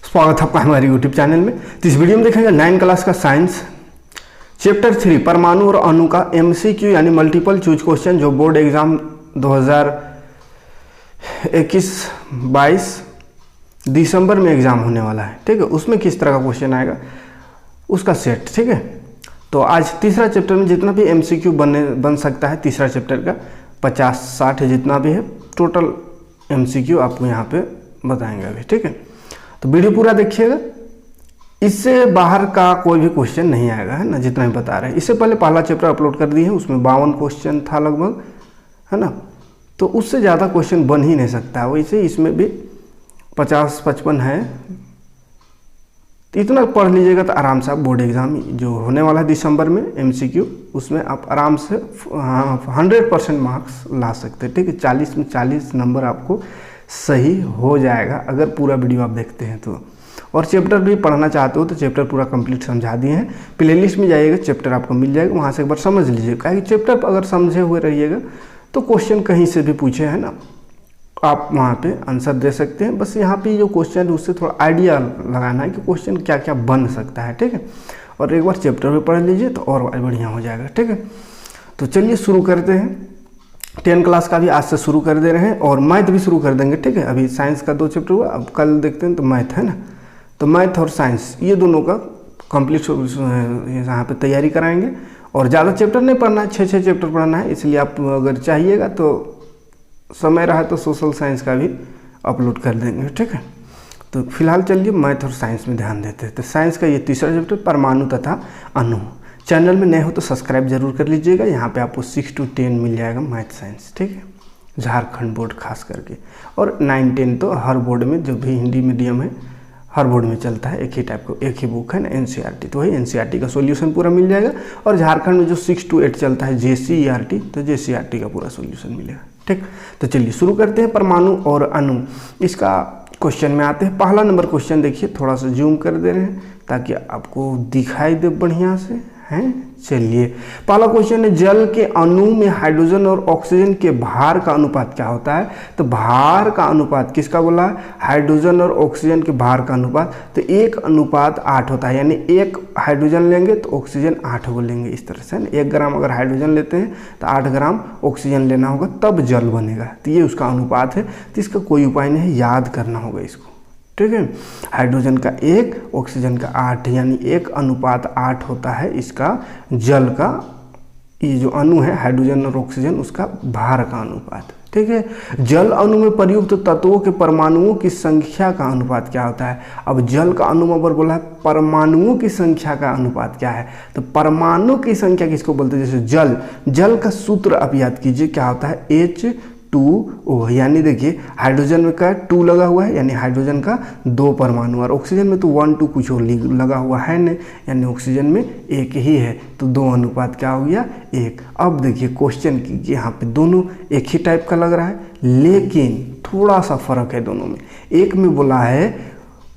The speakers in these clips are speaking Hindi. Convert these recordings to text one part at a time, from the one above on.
स्वागत है आपका हमारे यूट्यूब चैनल में। तो इस वीडियो में देखेंगे 9 क्लास का साइंस चैप्टर 3 परमाणु और अणु का MCQ यानी मल्टीपल चूज क्वेश्चन, जो बोर्ड एग्जाम 2021-22 दिसंबर में एग्जाम होने वाला है। ठीक है, उसमें किस तरह का क्वेश्चन आएगा उसका सेट। ठीक है, तो आज तीसरा चैप्टर में जितना भी MCQ बन सकता है, तीसरा चैप्टर का 50-60 जितना भी है टोटल MCQ आपको यहाँ पे बताएंगे अभी। ठीक है, तो वीडियो पूरा देखिएगा, इससे बाहर का कोई भी क्वेश्चन नहीं आएगा, है ना, जितना ही बता रहे हैं। इससे पहले पहला चैप्टर अपलोड कर दिए हैं, उसमें 52 क्वेश्चन था लगभग, है ना, तो उससे ज़्यादा क्वेश्चन बन ही नहीं सकता। वैसे इसमें भी 50-55 है, तो इतना पढ़ लीजिएगा तो आराम से आप बोर्ड एग्जाम जो होने वाला है दिसंबर में MCQ, उसमें आप आराम से 100% मार्क्स ला सकते हैं। ठीक है, 40 में 40 नंबर आपको सही हो जाएगा अगर पूरा वीडियो आप देखते हैं तो। और चैप्टर भी पढ़ना चाहते हो तो चैप्टर पूरा कंप्लीट समझा दिए हैं, प्लेलिस्ट में जाइएगा, चैप्टर आपको मिल जाएगा, वहाँ से एक बार समझ लीजिएगा। कि चैप्टर अगर समझे हुए रहिएगा तो क्वेश्चन कहीं से भी पूछे, है ना, आप वहाँ पे आंसर दे सकते हैं। बस यहाँ पे जो क्वेश्चन है उससे थोड़ा आइडिया लगाना है कि क्वेश्चन क्या क्या बन सकता है। ठीक है, और एक बार चैप्टर भी पढ़ लीजिए तो और बढ़िया हो जाएगा। ठीक है, तो चलिए शुरू करते हैं। 10 क्लास का भी आज से शुरू कर दे रहे हैं और मैथ भी शुरू कर देंगे। ठीक है, अभी साइंस का 2 चैप्टर हुआ, अब कल देखते हैं तो मैथ, है ना, तो मैथ और साइंस ये दोनों का कंप्लीट यहाँ पे तैयारी कराएंगे। और ज़्यादा चैप्टर नहीं पढ़ना है, 6 चैप्टर पढ़ना है, इसलिए आप अगर चाहिएगा तो समय रहा तो सोशल साइंस का भी अपलोड कर देंगे। ठीक है, तो फिलहाल चलिए मैथ और साइंस में ध्यान देते हैं। तो साइंस का ये तीसरा चैप्टर परमाणु तथा अणु। चैनल में नए हो तो सब्सक्राइब जरूर कर लीजिएगा, यहाँ पे आपको 6 to 10 मिल जाएगा मैथ साइंस। ठीक है, झारखंड बोर्ड खास करके, और 9-10 तो हर बोर्ड में, जो भी हिंदी मीडियम है हर बोर्ड में चलता है, एक ही टाइप का, एक ही बुक है ना, NCERT, तो वही NCERT का सॉल्यूशन पूरा मिल जाएगा। और झारखंड में जो 6 to 8 चलता है JCERT, तो JCERT का पूरा सॉल्यूशन मिलेगा। ठीक, तो चलिए शुरू करते हैं। परमाणु और अणु, इसका क्वेश्चन में आते हैं। पहला नंबर क्वेश्चन देखिए, थोड़ा सा जूम कर दे रहे हैं ताकि आपको दिखाई दे बढ़िया से, हैं। चलिए, पहला क्वेश्चन है, जल के अणु में हाइड्रोजन और ऑक्सीजन के भार का अनुपात क्या होता है? तो भार का अनुपात किसका बोला है? हाइड्रोजन और ऑक्सीजन के भार का अनुपात, तो 1:8 होता है, यानी 1 हाइड्रोजन लेंगे तो ऑक्सीजन 8 को लेंगे, इस तरह से। 1 ग्राम अगर हाइड्रोजन लेते हैं तो 8 ग्राम ऑक्सीजन लेना होगा, तब जल बनेगा। तो ये उसका अनुपात है, तो इसका कोई उपाय नहीं है, याद करना होगा इसको। ठीक है, हाइड्रोजन का 1, ऑक्सीजन का 8, यानी 1:8 होता है इसका जल का, ये जो अणु है हाइड्रोजन और ऑक्सीजन, उसका भार का अनुपात। ठीक है, जल अणु में प्रयुक्त तत्वों के परमाणुओं की संख्या का अनुपात क्या होता है? अब जल का अणु में बोला है परमाणुओं की संख्या का अनुपात क्या है, तो परमाणु की संख्या किसको बोलते हैं? जैसे जल का सूत्र आप याद कीजिए, क्या होता है? H2O, यानी देखिए हाइड्रोजन में का 2 लगा हुआ है, यानी हाइड्रोजन का 2 परमाणु, और ऑक्सीजन में तो 1-2 कुछ और लगा हुआ है नहीं, यानी ऑक्सीजन में 1 ही है, तो 2 अनुपात क्या हो गया? 1। अब देखिए क्वेश्चन कीजिए, यहाँ पे दोनों एक ही टाइप का लग रहा है, लेकिन थोड़ा सा फर्क है दोनों में। एक में बोला है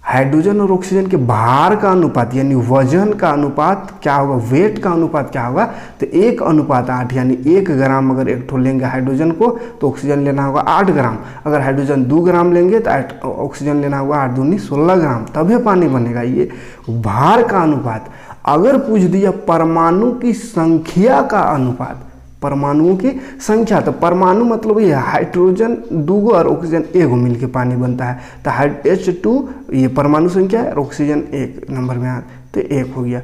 हाइड्रोजन और ऑक्सीजन के भार का अनुपात, यानी वजन का अनुपात क्या होगा, वेट का अनुपात क्या होगा, तो 1:8, यानी 1 ग्राम अगर एक ठो लेंगे हाइड्रोजन को तो ऑक्सीजन लेना होगा 8 ग्राम। अगर हाइड्रोजन 2 ग्राम लेंगे तो ऑक्सीजन लेना होगा 8 दूनी 16 ग्राम, तभी पानी बनेगा। ये भार का अनुपात। अगर पूछ दिया परमाणु की संख्या का अनुपात, परमाणुओं की संख्या, तो परमाणु मतलब ये हाइड्रोजन 2 और ऑक्सीजन 1 मिलकर पानी बनता है, तो H2 ये परमाणु संख्या है, और ऑक्सीजन 1 नंबर में आता, तो 1 हो गया,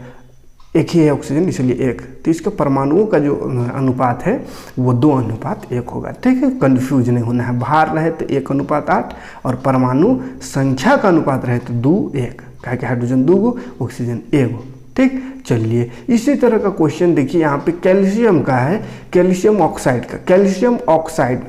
1 ही है ऑक्सीजन इसलिए 1। तो इसका परमाणुओं का जो अनुपात है वो 2:1 होगा। ठीक है, कन्फ्यूज नहीं होना है, भार रहे तो 1:8 और परमाणु संख्या का अनुपात रहे तो 2:1, क्या कि हाइड्रोजन 2 ऑक्सीजन 1। ठीक, चलिए इसी तरह का क्वेश्चन देखिए, यहाँ पे कैल्शियम का है, कैल्शियम ऑक्साइड का। कैल्शियम ऑक्साइड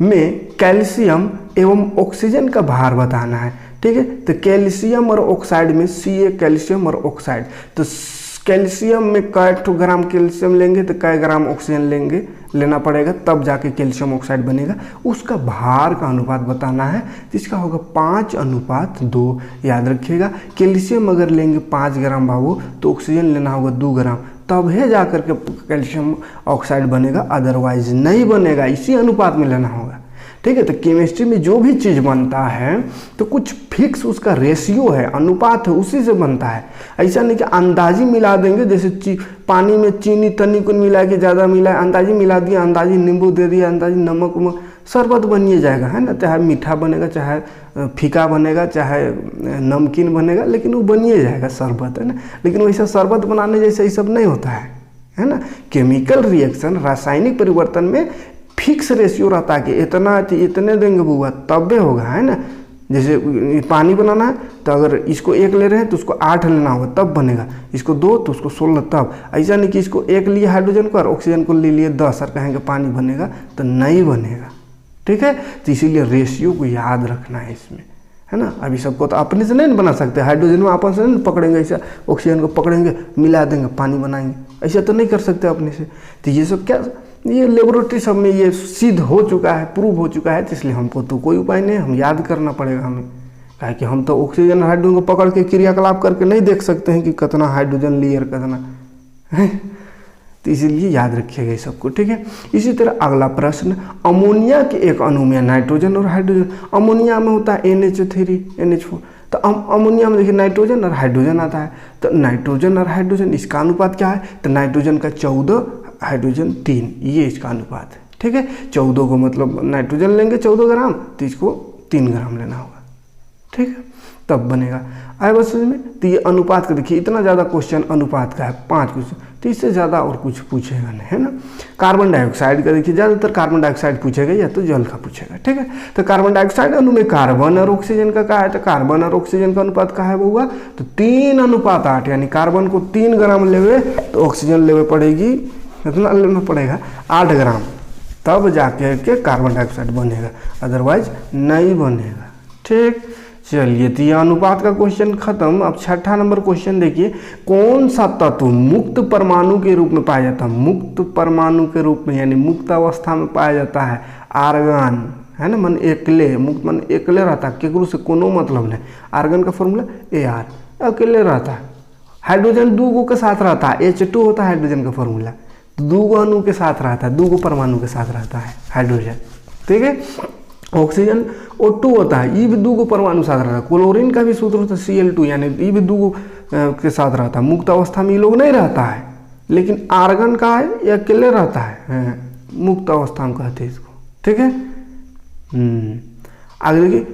में कैल्शियम एवं ऑक्सीजन का भार बताना है। ठीक है, तो कैल्शियम और ऑक्साइड में Ca, कैल्शियम और ऑक्साइड, तो कैल्शियम में कै ग्राम कैल्शियम लेंगे तो कै ग्राम ऑक्सीजन लेना पड़ेगा, तब जाके कैल्शियम ऑक्साइड बनेगा। उसका भार का अनुपात बताना है, तो इसका होगा 5:2। याद रखिएगा, कैल्शियम अगर लेंगे 5 ग्राम बाबू, तो ऑक्सीजन लेना होगा 2 ग्राम, तब है जा करके कैल्शियम ऑक्साइड बनेगा, अदरवाइज नहीं बनेगा। इसी अनुपात में लेना होगा। ठीक है। तो केमिस्ट्री में जो भी चीज़ बनता है तो कुछ फिक्स उसका रेशियो है, अनुपात है, उसी से बनता है। ऐसा नहीं कि अंदाजी मिला देंगे, जैसे पानी में चीनी तनी को मिला के ज़्यादा मिला है, अंदाजी मिला दिया, अंदाजी नींबू दे दिया, अंदाजी नमक शरबत बनिए जाएगा, है ना। चाहे मीठा बनेगा, चाहे फीका बनेगा, चाहे नमकीन बनेगा, लेकिन वो बनिए जाएगा शरबत, है ना। लेकिन वैसा शरबत बनाने जैसे ये सब नहीं होता है ना। केमिकल रिएक्शन, रासायनिक परिवर्तन में फिक्स रेशियो रहता है कि इतना इतने देंगे बुआ तब होगा, है ना। जैसे पानी बनाना है तो अगर इसको 1 ले रहे हैं तो उसको 8 लेना होगा तब बनेगा, इसको 2 तो उसको 16 तब। ऐसा नहीं कि इसको 1 लिए हाइड्रोजन को और ऑक्सीजन को ले लिए 10 और कहेंगे पानी बनेगा, तो नहीं बनेगा, ठीक है। तो इसीलिए रेशियो को याद रखना है इसमें, है ना। अभी सबको तो अपने से नहीं बना सकते, हाइड्रोजन में आपस से नहीं पकड़ेंगे, ऐसा ऑक्सीजन को पकड़ेंगे मिला देंगे पानी बनाएंगे, ऐसा तो नहीं कर सकते अपने से। तो ये सब क्या, ये लेबोरेटरी सब में ये सिद्ध हो चुका है, प्रूव हो चुका है। तो इसलिए हमको तो कोई उपाय नहीं, हम याद करना पड़ेगा हमें, क्या कि हम तो ऑक्सीजन हाइड्रोजन को पकड़ के क्रियाकलाप करके नहीं देख सकते हैं कि कितना हाइड्रोजन लिए और कितना है। तो इसीलिए याद रखिएगा ये सबको, ठीक है। इसी तरह अगला प्रश्न, अमोनिया के एक अणु में नाइट्रोजन और हाइड्रोजन, अमोनिया में होता है NH3 NH4, तो अमोनिया में देखिए नाइट्रोजन और हाइड्रोजन आता है। तो नाइट्रोजन और हाइड्रोजन इसका अनुपात क्या है, तो नाइट्रोजन का 14, हाइड्रोजन 3, ये इसका अनुपात है, ठीक है। 14 को मतलब नाइट्रोजन लेंगे 14 ग्राम तो इसको 3 ग्राम लेना होगा, ठीक है, तब बनेगा। आए बस समझ में। तो ये अनुपात का देखिए, इतना ज़्यादा क्वेश्चन अनुपात का है, 5 क्वेश्चन, तो इससे ज़्यादा और कुछ पूछेगा नहीं, है ना। कार्बन डाइऑक्साइड का देखिए, ज़्यादातर कार्बन डाइऑक्साइड पूछेगा या तो जल का पूछेगा, ठीक है। तो कार्बन डाइऑक्साइड अणु में कार्बन और ऑक्सीजन का क्या है, तो कार्बन और ऑक्सीजन का अनुपात क्या है हुआ, तो 3:8, यानी कार्बन को 3 ग्राम लेवे तो ऑक्सीजन लेवे पड़ेगी, कितना लेना पड़ेगा, 8 ग्राम, तब जाके के कार्बन डाइऑक्साइड बनेगा, अदरवाइज नहीं बनेगा, ठीक। चलिए, तो ये अनुपात का क्वेश्चन खत्म। अब 6ठा नंबर क्वेश्चन देखिए, कौन सा तत्व मुक्त परमाणु के रूप में पाया जाता है, मुक्त परमाणु के रूप में यानी मुक्त अवस्था में पाया जाता है, आर्गन, है ना। मन एकले, मुक्त मन एकले रहता है, केकरो से कोनो मतलब नहीं। आर्गन का फॉर्मूला Ar, अकेले रहता है। हाइड्रोजन 2 के साथ रहता है, H2 होता है हाइड्रोजन का फॉर्मूला, 2 अणु के साथ रहता है, 2 परमाणु के साथ रहता है हाइड्रोजन, ठीक है। ऑक्सीजन O2 होता है, ये भी 2 परमाणु साथ रहता है। क्लोरीन का भी सूत्र होता है Cl2, यानी ये भी 2 के साथ रहता है। मुक्त अवस्था में ये लोग नहीं रहता है, लेकिन आर्गन का है ये अकेले रहता है, मुक्त अवस्था में कहते हैं इसको, ठीक है। आगे देखिए,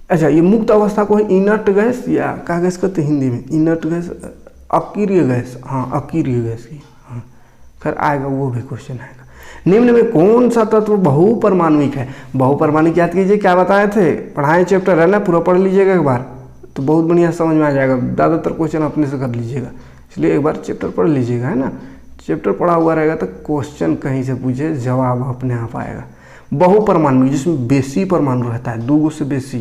अच्छा, ये मुक्त अवस्था को इनर्ट गैस या क्या गैस कहते हैं हिंदी में, इनर्ट गैस, अकीर्य गैस, हाँ अकीर्य गैस की, हाँ खैर आएगा, वो भी क्वेश्चन आएगा। निम्न में कौन सा तत्व बहुपरमाणुक है, बहुपरमाणुक याद कीजिए, क्या बताए थे, पढ़ाए चैप्टर है ना, पूरा पढ़ लीजिएगा एक बार तो बहुत बढ़िया समझ में आ जाएगा। ज़्यादातर क्वेश्चन अपने से कर लीजिएगा, इसलिए एक बार चैप्टर पढ़ लीजिएगा, है ना। चैप्टर पढ़ा हुआ रहेगा तो क्वेश्चन कहीं से पूछे जवाब अपने आप आएगा। बहुपरमाणु जिसमें बेसी परमाणु रहता है, 2 से बेसी,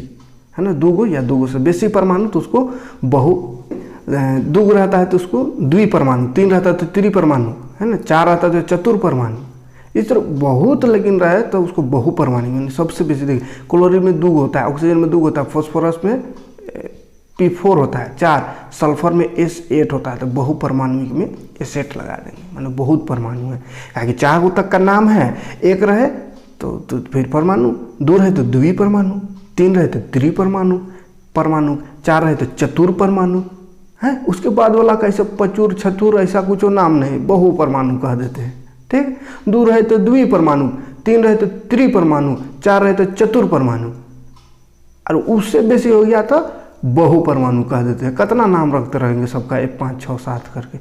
है ना, 2 या 2 से बेसी परमाणु तो उसको 2 रहता है तो उसको द्विपरमाणु, 3 रहता है तो त्रिपरमाणु, है ना, 4 रहता है तो चतुर्परमाणु। इस तरह बहुत लेकिन रहे तो उसको बहुपरमाणु यानी सबसे बेसी। देखिए, क्लोरीन में 2 होता है, ऑक्सीजन में 2 होता है, फास्फोरस में P4 होता है 4, सल्फर में S8 होता है, तो बहुपरमाणु में S8 लगा देंगे, मतलब बहुत परमाणु है। क्योंकि 4 तक का नाम है, 1 रहे तो फिर परमाणु, 2 रहे तो द्विपरमाणु, 3 रहे तो त्रिपरमाणु परमाणु, 4 रहे तो चतुर्परमाणु है। उसके बाद वाला कैसे पचुर छतुर ऐसा कुछ नाम नहीं, बहुपरमाणु कह देते हैं, ठीक। 2 रहे तो द्विपरमाणु, 3 रहे तो त्रिपरमाणु, 4 रहे तो चतुर्परमाणु, और उससे बेसी हो गया तो बहुपरमाणु कह देते हैं। कितना नाम रखते रहेंगे सबका, 1 5 6 7 करके,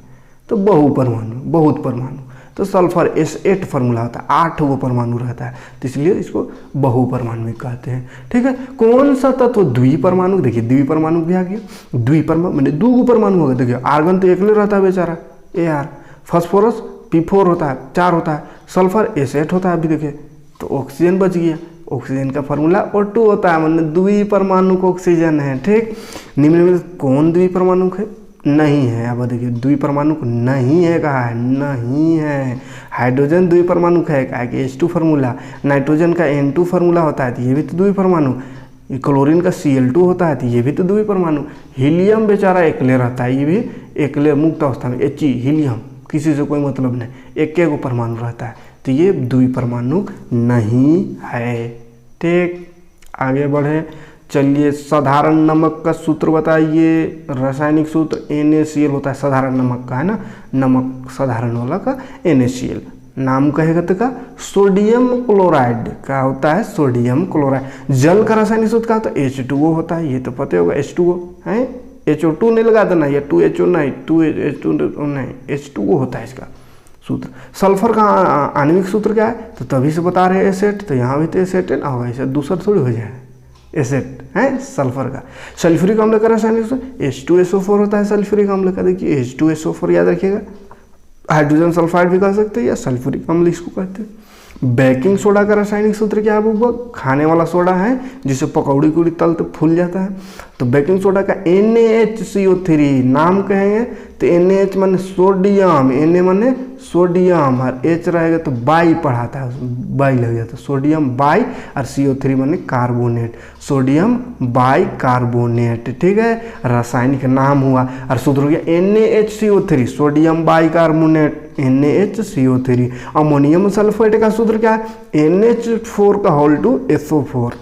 तो बहुपरमाणु, बहुत परमाणु। तो सल्फर S8 फार्मूला होता है, 8 वो परमाणु रहता है, तो इसलिए इसको बहुपरमाणु कहते हैं, ठीक है। कौन सा तत्व द्विपरमाणु, देखिए द्विपरमाणु भी आ गया, द्विपरमाणु मैंने 2 परमाणु हो गया। देखिए, आर्गन तो अकेले रहता है बेचारा, Ar, फास्फोरस P4 होता है, 4 होता है, सल्फर S8 होता है, अभी देखिए, तो ऑक्सीजन बच गया। ऑक्सीजन का फार्मूला O2 होता है, मतलब द्विपरमाणु ऑक्सीजन है, ठीक। निम्न में कौन द्विपरमाणु है, नहीं है। अब देखिए, द्विपरमाणु नहीं है, कहा है नहीं है। हाइड्रोजन द्विपरमाणु है, कहा कि H2 फार्मूला, नाइट्रोजन का N2 फार्मूला होता है, तो ये भी तो द्विपरमाणु। क्लोरीन का Cl2 होता है, तो ये भी तो द्विपरमाणु। हीलियम बेचारा एकले रहता है, ये भी एकले मुक्त अवस्था में, He हीलियम, किसी से कोई मतलब नहीं, एक परमाणु रहता है, तो ये द्विपरमाणु नहीं है, ठीक, आगे बढ़े। चलिए, साधारण नमक का सूत्र बताइए। रासायनिक सूत्र NaCl होता है साधारण नमक का, है ना, नमक साधारण वाला का NaCl। नाम कहेगा तो का सोडियम क्लोराइड का होता है, सोडियम क्लोराइड। जल का रासायनिक सूत्र का होता है H2O होता है, ये तो पता होगा, H2O है, HO2 नहीं लगा देना, या 2HO नहीं, 2H2 नहीं, H2O होता है इसका सूत्र। सल्फर का आणविक सूत्र क्या है, तो तभी से बता रहे हैं एसेट, तो यहाँ भी तो एसेट है ना, होगा ऐसे दूसरा थोड़ी हो जाए, एसेट है सल्फर का। सल्फ्यूरिक अम्ल का रासायनिक सूत्र H2SO4 होता है सल्फ्यूरिक अम्ल का। देखिए H2SO4 याद रखिएगा, हाइड्रोजन सल्फाइड भी कह सकते हैं या सल्फ्यूरिक अम्ल इसको कहते हैं। बेकिंग सोडा का रासायनिक सूत्र क्या है, वो खाने वाला सोडा है जिसे पकौड़ी कुड़ी तलते फूल जाता है। तो बेकिंग सोडा का NaHCO3 नाम कहेंगे तो NaH माने सोडियम, Na माने सोडियम, और H रहेगा तो बाई पढ़ाता है, बाई लग जाता है, सोडियम बाई, और CO3 माने कार्बोनेट, सोडियम बाई कार्बोनेट। ठीक है, रासायनिक नाम हुआ। और सूत्र हो गया NaHCO3 sodium by carbonate, NaHCO3। Ammonium sulphate का सूत्र क्या है, NH4 का होल टू SO4।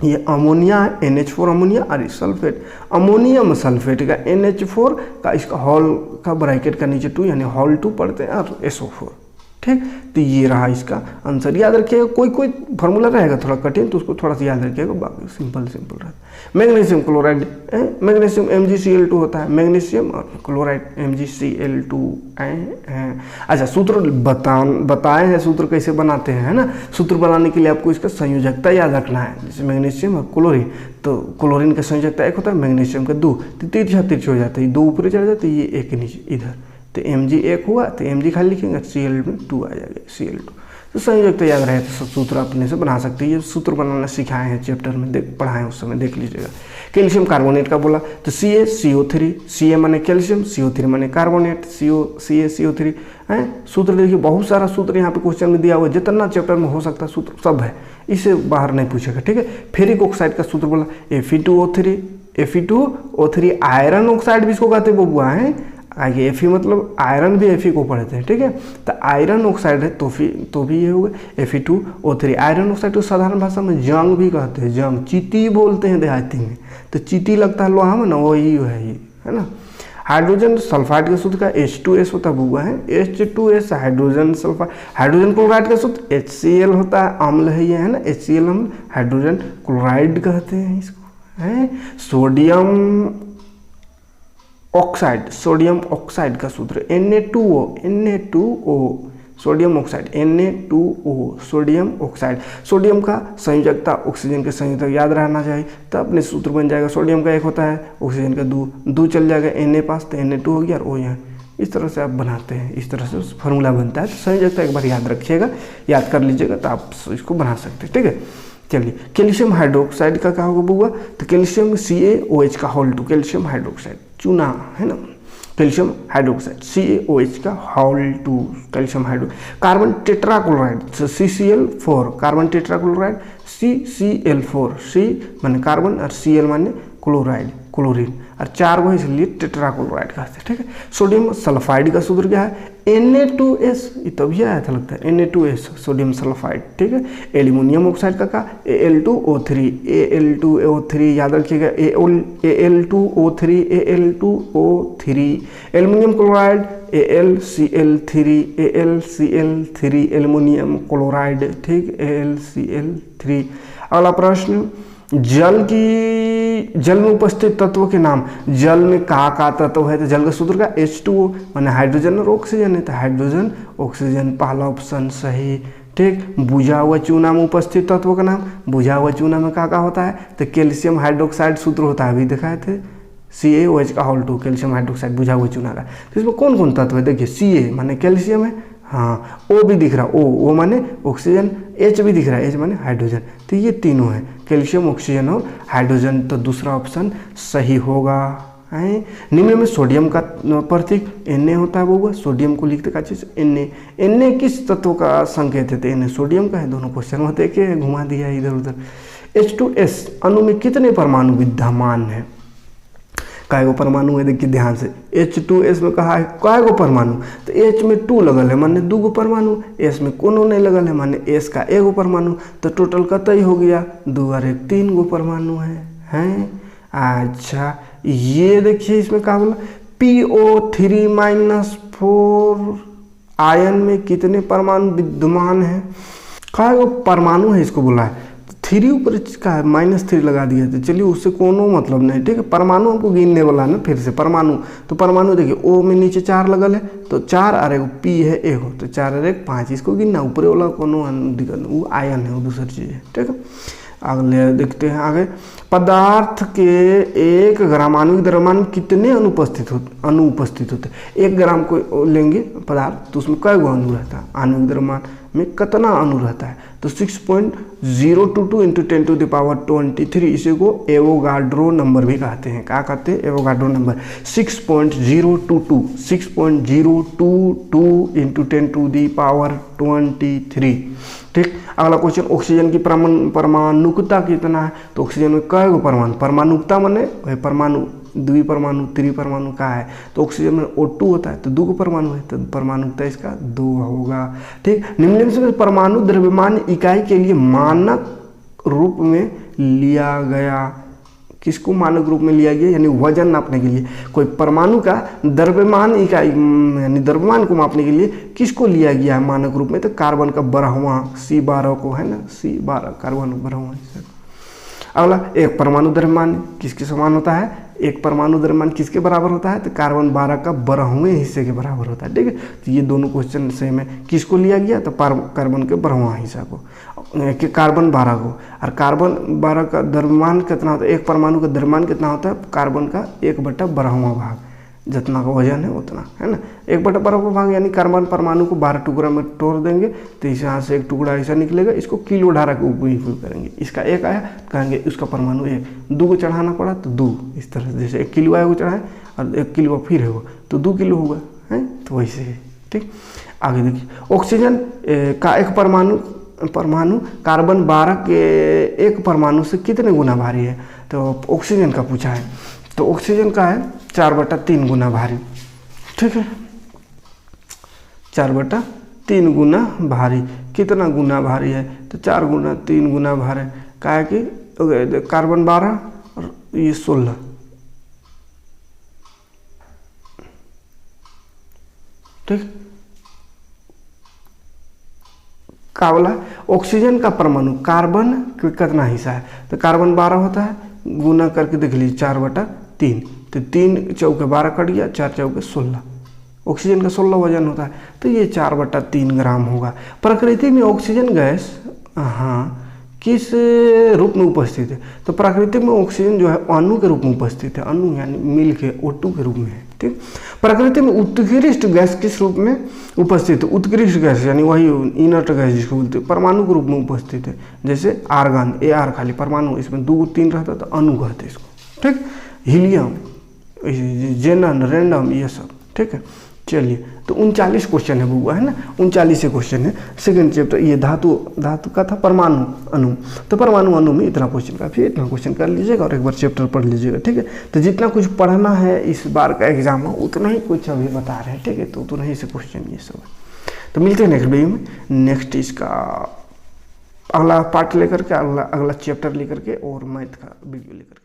ये अमोनिया है, NH4 अमोनिया, और सल्फेट अमोनियम सल्फेट का NH4 का इसका हॉल का ब्रैकेट का नीचे 2 यानी हॉल 2 पढ़ते हैं, और SO4। ठीक, तो ये रहा इसका आंसर। याद रखिएगा, कोई कोई फार्मूला रहेगा थोड़ा कठिन तो उसको थोड़ा सा याद रखिएगा, बाकी सिंपल सिंपल रहता है। मैग्नीशियम क्लोराइड, मैग्नीशियम MgCl2 होता है, मैग्नीशियम और क्लोराइड MgCl2। अच्छा, सूत्र बताए हैं सूत्र कैसे बनाते हैं, है ना। सूत्र बनाने के लिए आपको इसका संयोजकता याद रखना है, जैसे मैग्नीशियम और क्लोरीन, तो क्लोरीन का संयोजकता 1 होता है, मैग्नीशियम का 2, तो तिरछा हो जाता है, 2 ऊपर चढ़ जाता है, ये 1 नीचे इधर, तो Mg 1 हुआ तो Mg खाली लिखेंगे, Cl में 2 आ जाएगा, Cl2। तो संयोग तो याद रहे तो सूत्र अपने से बना सकते हैं। ये सूत्र बनाना सिखाए हैं चैप्टर में, पढ़ाएं उस समय, देख लीजिएगा। कैल्शियम कार्बोनेट का बोला तो CaCO3, Ca माने कैल्शियम, CO3 माने कार्बोनेट, CaCO3 है। सूत्र देखिए, बहुत सारा सूत्र यहाँ पे क्वेश्चन में दिया हुआ है, जितना चैप्टर में हो सकता है सूत्र सब है, इससे बाहर नहीं पूछेगा। ठीक है, फेरिक ऑक्साइड का सूत्र बोला Fe2O3 आयरन ऑक्साइड भी इसको कहते हैं बबुआ है, आगे Fe मतलब आयरन भी Fe को पढ़ते हैं। ठीक है, तो आयरन ऑक्साइड है तो भी ये होगा Fe2O3। आयरन ऑक्साइड को साधारण भाषा में जंग भी कहते हैं, जंग, चीटी बोलते हैं देहाती में, तो चीटी लगता है लोहा में ना, वही है ये, है ना। हाइड्रोजन सल्फाइड का सूत्र का H2S होता हुआ है, H2S hydrogen sulphide. Hydrogen chloride का सूत्र HCl होता है, अम्ल है ये, है ना, HCl अम्ल, हाइड्रोजन क्लोराइड कहते हैं इसको, है। सोडियम ऑक्साइड का सूत्र Na2O, sodium oxide Na2O, sodium oxide. Sodium का संयोजकता ऑक्सीजन के संयोजक याद रहना चाहिए, तब अपने सूत्र बन जाएगा। सोडियम का 1 होता है, ऑक्सीजन का 2 चल जाएगा, Na पास तो Na2 हो गया, और O यहाँ। इस तरह से आप बनाते हैं, इस तरह से फार्मूला बनता है। तो संयोजकता एक बार याद रखिएगा, याद कर लीजिएगा, तो आप इसको बना सकते हैं। ठीक है, चलिए, कैल्शियम हाइड्रोक्साइड का क्या होगा बुआ, तो कैल्शियम CaOH का होल 2, कैल्शियम हाइड्रोक्साइड चूना, है ना, कैल्शियम हाइड्रोक्साइड CaOH का whole 2, calcium hydro. Carbon tetrachloride CCl4, carbon tetrachloride CCl4, C माने कार्बन और Cl माने क्लोराइड, क्लोरीन, और 4 को इसलिए टेट्राक्लोराइड कहते हैं। ठीक है, सोडियम सल्फाइड का सूत्र क्या है, Na2S, ये तभी आया था लगता है, Na2S सोडियम सल्फाइड। ठीक है, एल्यूमिनियम ऑक्साइड का Al2O3 याद रखिएगा, Al2O3, aluminium chloride AlCl3, aluminium chloride. ठीक, AlCl3। अगला प्रश्न, जल में उपस्थित तत्व के नाम। जल में का तत्व है, तो जल का सूत्र का H2O माने हाइड्रोजन और ऑक्सीजन है, तो हाइड्रोजन ऑक्सीजन पहला ऑप्शन सही। ठीक, बुझा हुआ चूना में उपस्थित तत्व का नाम। बुझा हुआ चूना में का होता है, तो कैल्शियम हाइड्रोक्साइड सूत्र होता है, अभी दिखाए थे, CaOH का होल 2, कैल्शियम हाइड्रोक्साइड बुझा हुआ चूना का। तो इसमें कौन कौन तत्व है, देखिए Ca माने कैल्शियम है, हाँ, O भी दिख रहा, O माने ऑक्सीजन, H भी दिख रहा है, H माने हाइड्रोजन। तो ये तीनों है, कैल्शियम, ऑक्सीजन और हाइड्रोजन, तो दूसरा ऑप्शन सही होगा। है, निम्न में सोडियम का प्रतीक Na होता है, वो सोडियम को लिखते का चीज Na किस तत्व का संकेत है, तो Na सोडियम का है। दोनों क्वेश्चन होते के घुमा दिया इधर उधर। H2S अणु में कितने परमाणु विद्यमान है, काय गो परमाणु है, देखिए ध्यान से, H2S में कहा है काय गो परमाणु, तो H में 2 लगल है माने 2 गो परमाणु, S में कोनो नहीं लगल है माने S का 1 गो परमाणु, तो टोटल कतई हो गया 2 और 1 3 गो परमाणु हैं। अच्छा ये देखिए इसमें क्या बोला, PO3-4 आयन में कितने परमाणु विद्यमान है, काय गो परमाणु है इसको बोला है, 3 ऊपर का है -3 लगा दिया, तो चलिए उससे कोनो मतलब नहीं, ठीक है। परमाणु हमको गिनने वाला है ना, फिर से परमाणु, तो परमाणु देखिए O में नीचे 4 लगल है, तो 4 और 1 P है 1, तो 4 और 1 5, इसको गिनना, ऊपर वाला कोनो दिक्कत, वो आयन है, वो दूसरी चीज़ है, ठीक है। अगले देखते हैं आगे, पदार्थ के 1 ग्राम आणविक द्रव्यमान कितने अनुपस्थित होते, 1 ग्राम को लेंगे पदार्थ तो उसमें कई गो अणु रहता है, आणविक द्रव्यमान में कितना अणु रहता है, तो 6.022 × 10⁻23, इसी को एवोगाड्रो नंबर भी कहते हैं, क्या कहते हैं, एवोगाड्रो नंबर, 6.022 × 10⁻23, ठीक। अगला क्वेश्चन, ऑक्सीजन की परमाणुकता कितना है, तो ऑक्सीजन में कई गो परमाणु, परमाणुकता माने परमाणु, द्विपरमाणु त्रिपरमाणु का है, तो ऑक्सीजन में O2 होता है, तो 2 गो परमाणु है, तो परमाणुकता इसका 2 होगा, ठीक। निम्नलिखित में परमाणु द्रव्यमान इकाई के लिए मानक रूप में लिया गया, किसको मानक रूप में लिया गया, यानी वजन नापने के लिए, कोई परमाणु का द्रव्यमान इकाई यानी द्रव्यमान को मापने के लिए किसको लिया गया है मानक रूप में, तो कार्बन का 12वां C12 को है ना, C12 कार्बन 12वां। अगला, एक परमाणु द्रव्यमान किसके समान होता है, एक परमाणु द्रव्यमान किसके बराबर होता है, तो कार्बन 12 का 12वें हिस्से के बराबर होता है, ठीक है। तो ये दोनों क्वेश्चन सेम है, किसको लिया गया, तो कार्बन के 12वां हिस्सा को, कार्बन 12 को, और कार्बन 12 का द्रव्यमान कितना होता है, एक परमाणु का द्रव्यमान कितना होता है, कार्बन का 1/12वां भाग, जितना का वजन है उतना, है ना, 1/12वां भाग, यानी कार्बन परमाणु को 12 टुकड़ा में तोड़ देंगे, तो इस यहाँ से एक टुकड़ा ऐसा निकलेगा, इसको किलो धारा के उपयोग करेंगे, इसका 1 आया, कहेंगे उसका परमाणु 1, 2 को चढ़ाना पड़ा तो 2, इस तरह से, जैसे 1 किलो आया वो चढ़ाए और 1 किलो फिर है वो, तो 2 किलो होगा, है, तो वैसे है, ठीक। आगे देखिए, ऑक्सीजन का एक परमाणु कार्बन 12 के एक परमाणु से कितने गुना भारी है, तो ऑक्सीजन का पूछा है, तो ऑक्सीजन का है 4/3 गुना भारी, ठीक है, 4/3 गुना भारी, कितना गुना भारी है, तो 4 × 3 गुना भारी, क्या है कि कार्बन 12 और ये 16, ठीक। क्या बोला, ऑक्सीजन का परमाणु कार्बन कितना हिस्सा है, तो कार्बन 12 होता है, गुना करके देख लीजिए 4/3, तो 3 चौके 12 कट गया, 4 चौके 16, ऑक्सीजन का 16 वजन होता है, तो ये 4/3 ग्राम होगा। प्रकृति में ऑक्सीजन गैस किस रूप में उपस्थित है, तो प्रकृति में ऑक्सीजन जो है अणु के रूप में उपस्थित है, अणु यानी मिल के O2 के रूप में है, ठीक। प्रकृति में उत्कृष्ट गैस किस रूप में उपस्थित है, उत्कृष्ट गैस यानी वही इनर्ट गैस जिसको बोलते हैं, परमाणु के रूप में उपस्थित है, जैसे आर्गन, AR खाली परमाणु, इसमें 2 3 रहता तो अणु कहते हैं इसको, ठीक। हीलियम, जेनन, रैंडम, ये सब, ठीक है। चलिए, तो 39 क्वेश्चन है बुआ, है ना, 39 क्वेश्चन है, सेकंड चैप्टर, ये धातु का था परमाणु अणु, तो परमाणु अणु में इतना क्वेश्चन का, फिर इतना क्वेश्चन कर लीजिएगा और एक बार चैप्टर पढ़ लीजिएगा, ठीक है। तो जितना कुछ पढ़ना है इस बार का एग्जाम में उतना ही कुछ अभी बता रहे हैं, ठीक है, तो उतना ही से क्वेश्चन ये सब है। तो मिलते हैं नेक्स्ट वीडियो में, नेक्स्ट इसका अगला पार्ट लेकर के, अगला चैप्टर लेकर के और मैथ का वीडियो लेकर के।